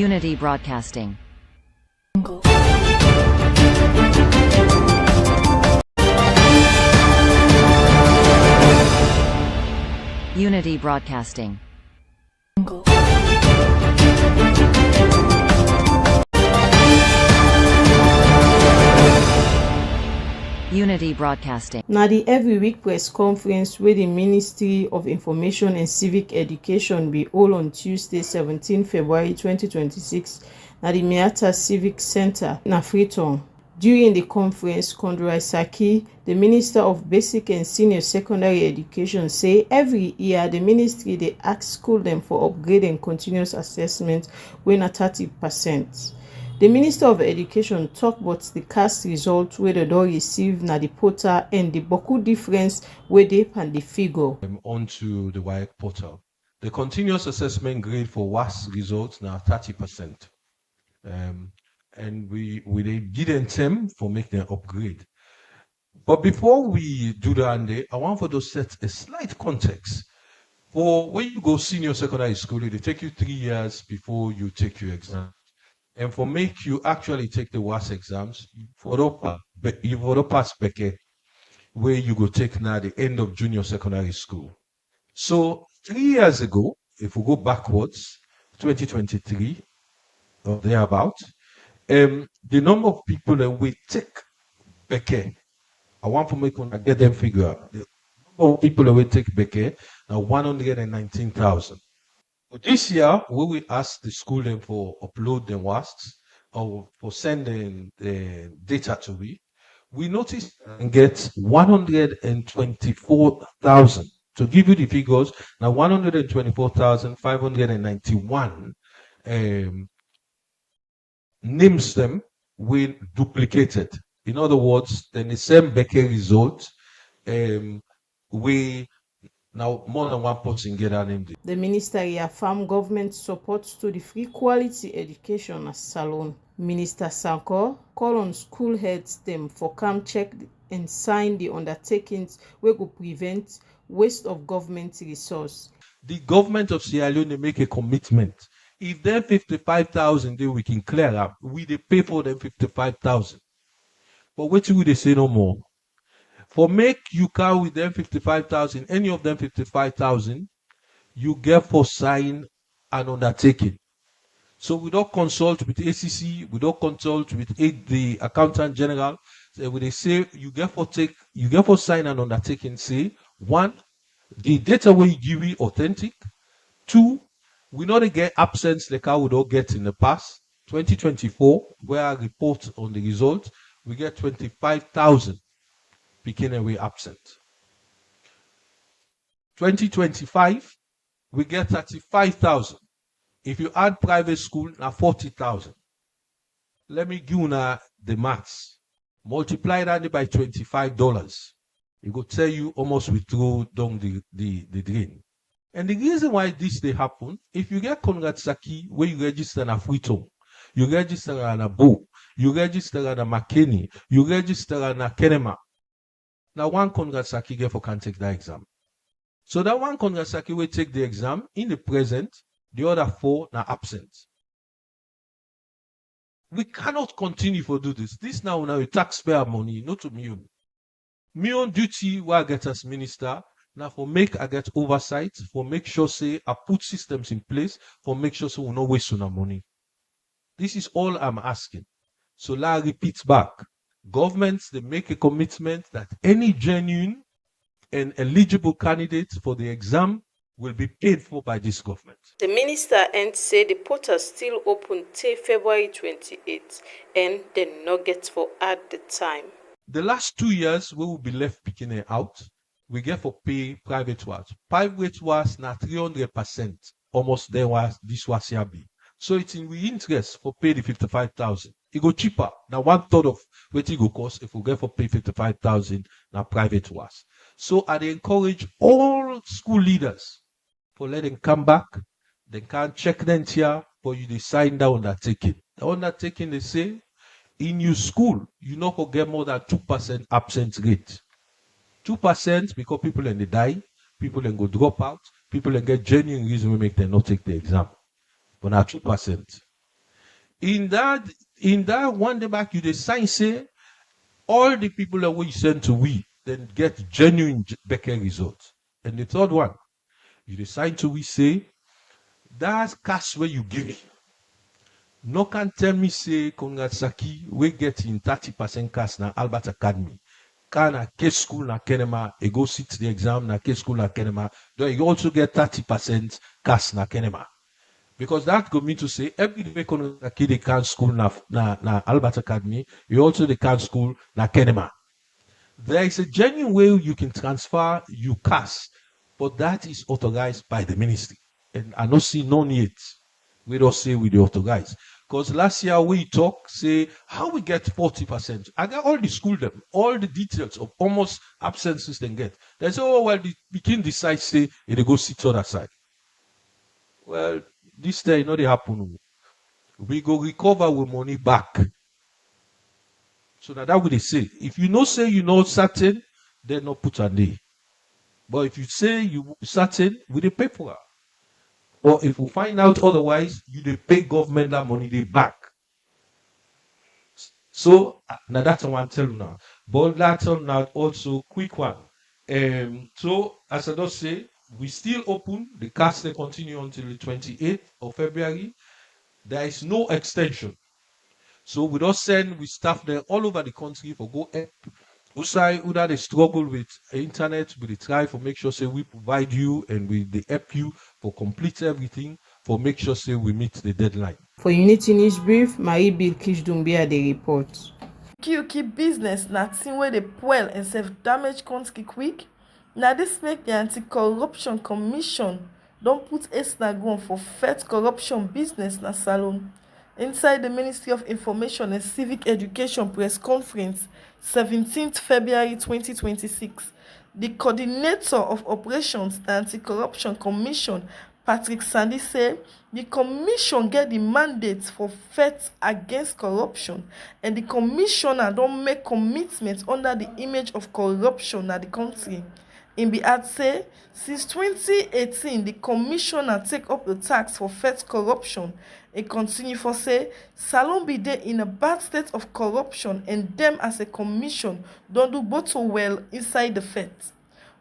Unity Broadcasting. Unity Broadcasting. Unity Broadcasting. Na the every week press conference wey the Ministry of Information and Civic Education be hold on Tuesday 17 February 2026 na the Miata Civic Center na Freetown. During the conference, Kondrat Saki, the Minister of Basic and Senior Secondary Education, say every year the ministry dey ask school dem for upgrade and continuous assessment wey na 30%. The Minister of Education talk about the CAS result wey they don receive na the portal and the boku difference wey dey and the figure. Onto the WAEC portal. The continuous assessment grade for WAS results now 30%. And we didn't them for making an upgrade. But before we do that, I want for to set a slight context. For when you go senior secondary school, they take you 3 years before you take your exam. And for make you actually take the WAS exams, you for pass Beke, where you go take now the end of junior secondary school. So 3 years ago, if we go backwards, 2023 or thereabout, the number of people that we take Beke, I want to make one get them figure out. The number of people that we take Beke now 119,000. This year, we will ask the school them for upload the WASs or for sending the data to we notice and get 124,000. To give you the figures, now 124,591 names them will duplicated. In other words, then the same Beke result, we now more than one person get our name. The minister reaffirmed government support to the free quality education as Salon. Minister Sanko call on school heads them for come check and sign the undertakings wey go prevent waste of government resource. The government of Sierra Leone make a commitment. If them 55,000 we can clear up, we they pay for them 55,000. But what will they say no more? For make you car with them 55,000, any of them 55,000, you get for sign an undertaking. So we don't consult with ACC, we don't consult with the accountant general. So when they say you get for sign an undertaking, say one, the data we give you authentic. Two, we not get absence like how we don't get in the past. 2024, where I report on the result, we get 25,000. Became away absent. 2025, we get 35,000. If you add private school, now 40,000. Let me give you now the maths. Multiply that by $25. It will tell you almost we throw down the drain. And the reason why this they happen, if you get Kondrat Saki, where you register in a Freetown, you register in a Bo, you register in a McKinney, you register in a Kenema. Now one Kondrat Saki can take the exam. So that one Kondrat Saki will take the exam in the present, the other 4 are absent. We cannot continue to do this. This now taxpayer money, not to me. Me on duty where I get as minister, now for make I get oversight, for make sure say I put systems in place, for make sure so we not waste on our money. This is all I'm asking. So I repeat back. Governments, they make a commitment that any genuine and eligible candidate for the exam will be paid for by this government. The minister and say the portal still open till February 28th and the nuggets for at the time. The last 2 years, we will be left picking out. We get for pay private was. Private was now 300%. Almost there was this was here be. So it's in we interest for pay the 55,000. It go cheaper. Now 1/3 of what it go cost if we get for pay 55,000 now private was. So I encourage all school leaders for let them come back. They can check them here for you to sign the undertaking. The undertaking they say in your school you not go get more than 2% absent rate. 2% because people and they die, people and go drop out, people and get genuine reason we make them not take the exam. But now 2%. In that one day back, you decide say all the people that we send to we then get genuine better results. And the third one, you decide to we say that's cash where you give it. No can tell me say Kongasaki we get in 30% cash na Albert Academy. Can a K school na Kenema, e go sit the exam na K school na Kenema, then you also get 30% cash na Kenema. Because that go mean to say every day Kongasaki they can school na Albert Academy, you also they can school na Kenema. There is a genuine way you can transfer your cash, but that is authorized by the ministry. And I don't see none yet. We don't say we the authorized. Because last year we talk, say how we get 40%. I got all the school them, all the details of almost absences they get. They say, oh well, the begin decide say they go sit other side. Well, this day not they happen. We go recover with money back. So that what they say. If you know say you know certain, then not put a day. But if you say you certain, we the pay for it. Or if we find out otherwise, you they pay government that money they back. So now that's what I'm telling you now. But that's now also quick one. So as I just say, we still open the cast they continue until the 28th of February. There is no extension. So we don't send we staff there all over the country for go help. Uda they struggle with internet, we try for make sure say we provide you and we they help you for complete everything for make sure say we meet the deadline. For Unity News Brief, Marie Bilkish Dumbia the report. Key business na thing where they spoil and self-damage country quick. Now this make the Anti-Corruption Commission don't put esnagon for fight corruption business na salon. Inside the Ministry of Information and Civic Education press conference, 17th February 2026, the coordinator of operations, the Anti-Corruption Commission, Patrick Sandy, said the commission get the mandate for fight against corruption, and the commissioner don't make commitments under the image of corruption at the country. In the ad say, since 2018, the commissioner take up the tax for fight corruption and continue for say, Salon be there in a bad state of corruption and them as a commission don't do both so well inside the fight.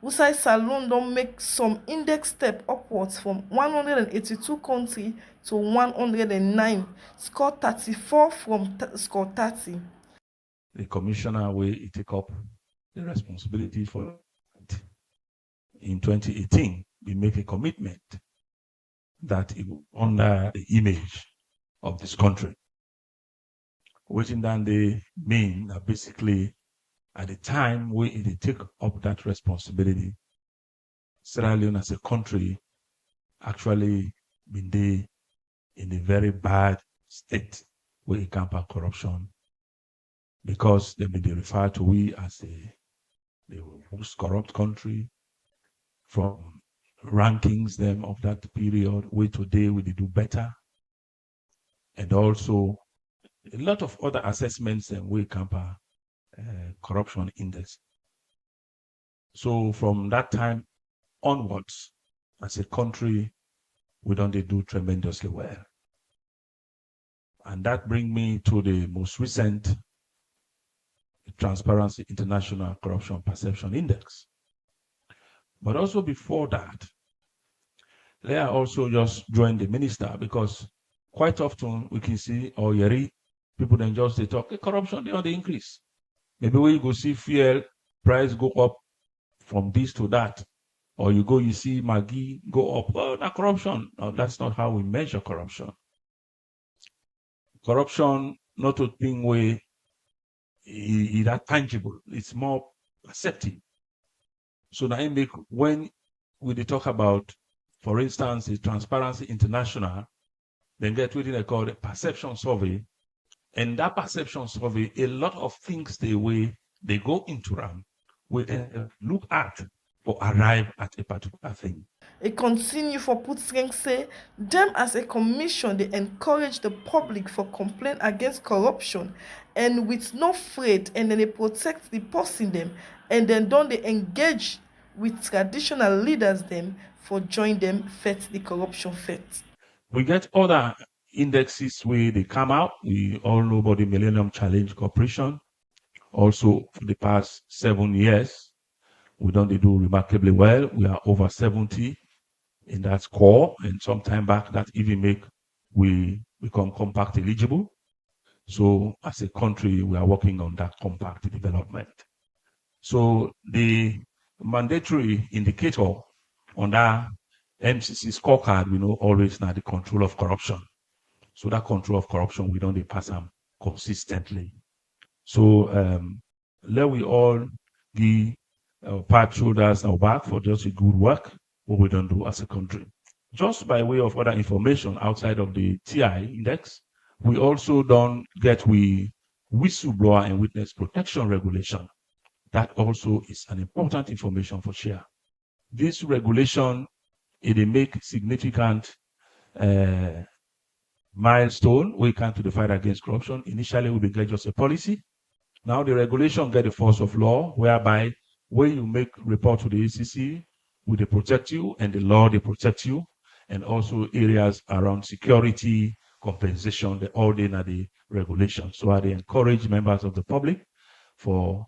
Usai Salon don't make some index step upwards from 182 country to 109, score 34 from score 30. The commissioner will take up the responsibility for it. In 2018, we make a commitment that it will honor the image of this country. Waiting than they mean that basically at the time we take up that responsibility, Sierra Leone as a country actually been there in a very bad state where it counter corruption, because they been referred to we as the most corrupt country from rankings them of that period, where today we do better, and also a lot of other assessments and we counter corruption index. So from that time onwards, as a country, we don't do tremendously well. And that brings me to the most recent Transparency International Corruption Perception Index. But also before that, they are also just join the minister, because quite often we can see or hear people then just they talk, corruption, they on the increase. Maybe when you go see fuel price go up from this to that, or you see Maggi go up. Well, not corruption. No, that's not how we measure corruption. Corruption, not a thing where it's that tangible. It's more perceptive. So now when we talk about, for instance, the Transparency International, then get what they call a perception survey. And that perception survey, a lot of things they go into them, we look at or arrive at a particular thing. It continue for put strength say, them as a commission, they encourage the public for complaint against corruption and with no afraid, and then they protect the person them, and then don't they engage with traditional leaders them for join them fight the corruption fight. We get other indexes where they come out. We all know about the Millennium Challenge Corporation. Also, for the past 7 years, we don't do remarkably well. We are over 70 in that score, and some time back that even make we become compact eligible. So as a country, we are working on that compact development. So the mandatory indicator on that MCC scorecard, we know always now the control of corruption. So that control of corruption, we don't pass them consistently. So let we all give pat shoulders our back for just a good work, what we don't do as a country. Just by way of other information outside of the TI index, we also don't get whistleblower and witness protection regulation. That also is an important information for share. This regulation, it make significant milestone when it comes to the fight against corruption. Initially, we began just a policy. Now the regulation get the force of law, whereby when you make report to the ECC, will they protect you, and the law they protect you, and also areas around security, compensation, they all in the regulation. So I encourage members of the public for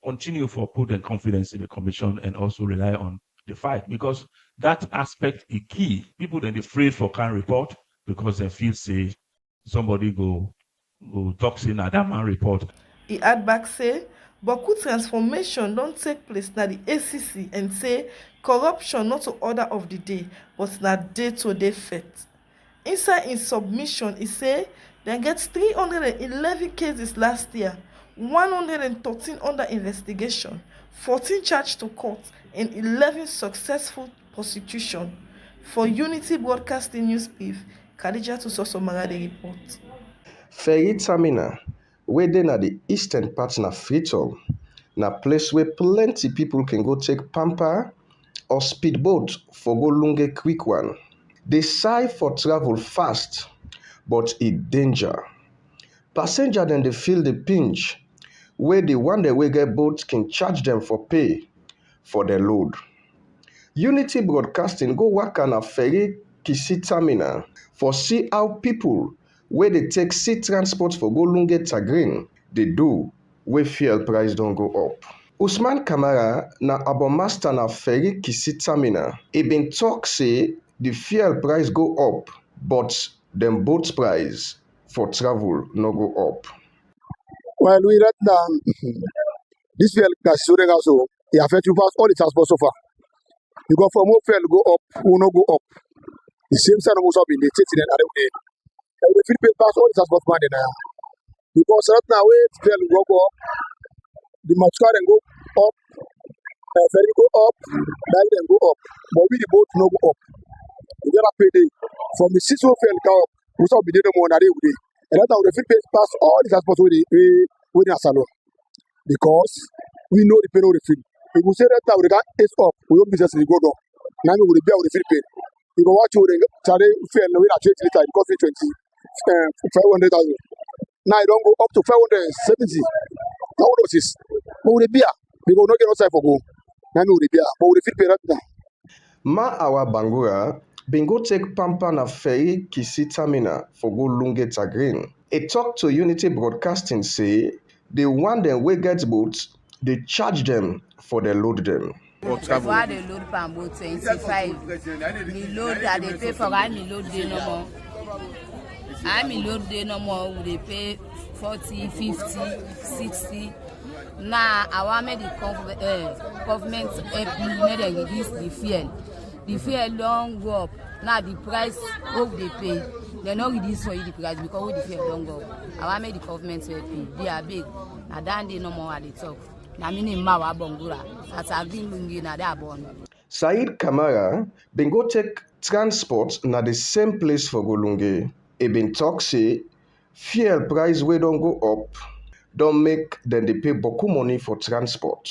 continue for put and confidence in the commission and also rely on the fight, because that aspect is key. People then afraid for can report because they feel say somebody go talk in that man report. He add back say, Boku transformation don't take place na the ACC and say corruption not to order of the day, but na day-to-day fact. Inside in submission, he say they get 311 cases last year, 113 under investigation, 14 charged to court, and 11 successful prosecution. For Unity Broadcasting News Brief, Khadija Tusoso the report. Ferry Terminal, wey dey na the eastern part na Freetown, na place where plenty people can go take pamper or speedboat for go Lunge quick one. They sigh for travel fast, but it danger. Passenger then they feel the pinch, where the one day we get boat can charge them for pay for their load. Unity Broadcasting go work on a ferry Kisi Terminal for see how people where they take sea transport for go Lunge Tagrin, they do where fuel price don't go up. Usman Kamara na abomaster na ferry Kisi Terminal. He been talk say the fuel price go up, but them boat price for travel no go up. Well, we read down this fuel price also it affect you pass all the transport so far. You go from more fuel go up, will not go up. The same side almost up in the city and other day. And the Philippines pass all the transport money now. Because right now where fuel go up, the Machkar then go up, ferry go up, bag then go up. But we the boat no go up. We gotta pay the from the 6 fuel go up, we start be the more than day. And that's how the Philippines pass all the transport with the salon. Because we know the pay no the field. If we say that now we got is up, we don't business go down. Now we will be out the Philippines. You go watch you Charlie fair no we not 20 liters because 500,000. Now it don't go up to 570. Now what is? But we be we go not get outside for go. Now we will be but we Philippines right now. Ma awa Bangura been go take pampa na ferry Kisi Terminal for go Lunge Tagrin. A talk to Unity Broadcasting say the one them we get boats, they charge them for the load them. Why they load per boat 25? Me load that they pay for I me load day no more. I me load day no more. They pay 40, 50, 60. Now I want me the government help me make them reduce the fuel. The fuel don't go up. Now the price of they pay, they not reduce for you the price because the fuel don't go up. I want me the government help me. They are big. Now then they no more at the top. Said Kamara been go take transport na the same place for Golunge. He been talk say fuel price we don't go up, don't make then they pay beaucoup money for transport.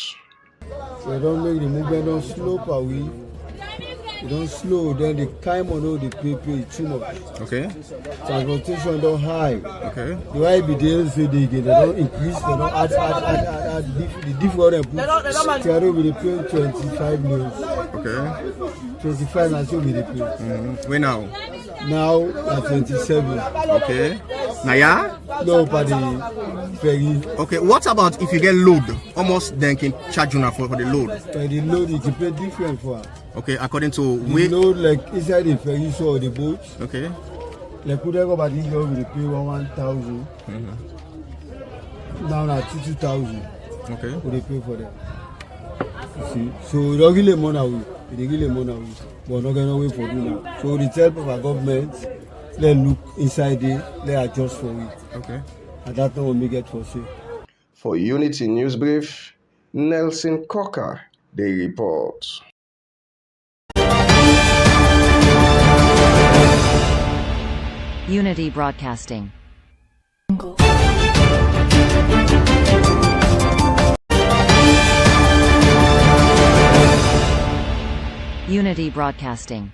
We don't make the movement don't slow per week. It don't slow, then the time on all the pay too much. Okay. Transportation don't high. Okay. The way be there so they don't increase, they don't add the different put. They will pay 25 million. Okay. 25 and so we pay. When now? Now at 27. Okay. Naya? No, for the ferry. Okay, what about if you get load? Almost then can charge you for the load. For the load, you can pay different for. Okay, according to the weight. Load like inside the ferry or the boat. Okay. Like could I go back this job will pay 1,000. Now at 2,000. Okay. Would they pay for that? You see, so they really money away. They really money away. But not gonna wait for do now. So the help of our government, let look inside it, let adjust for it. Okay. And that time will make it for sale. For Unity News Brief, Nelson Cocker, they report. Unity Broadcasting. Unity Broadcasting.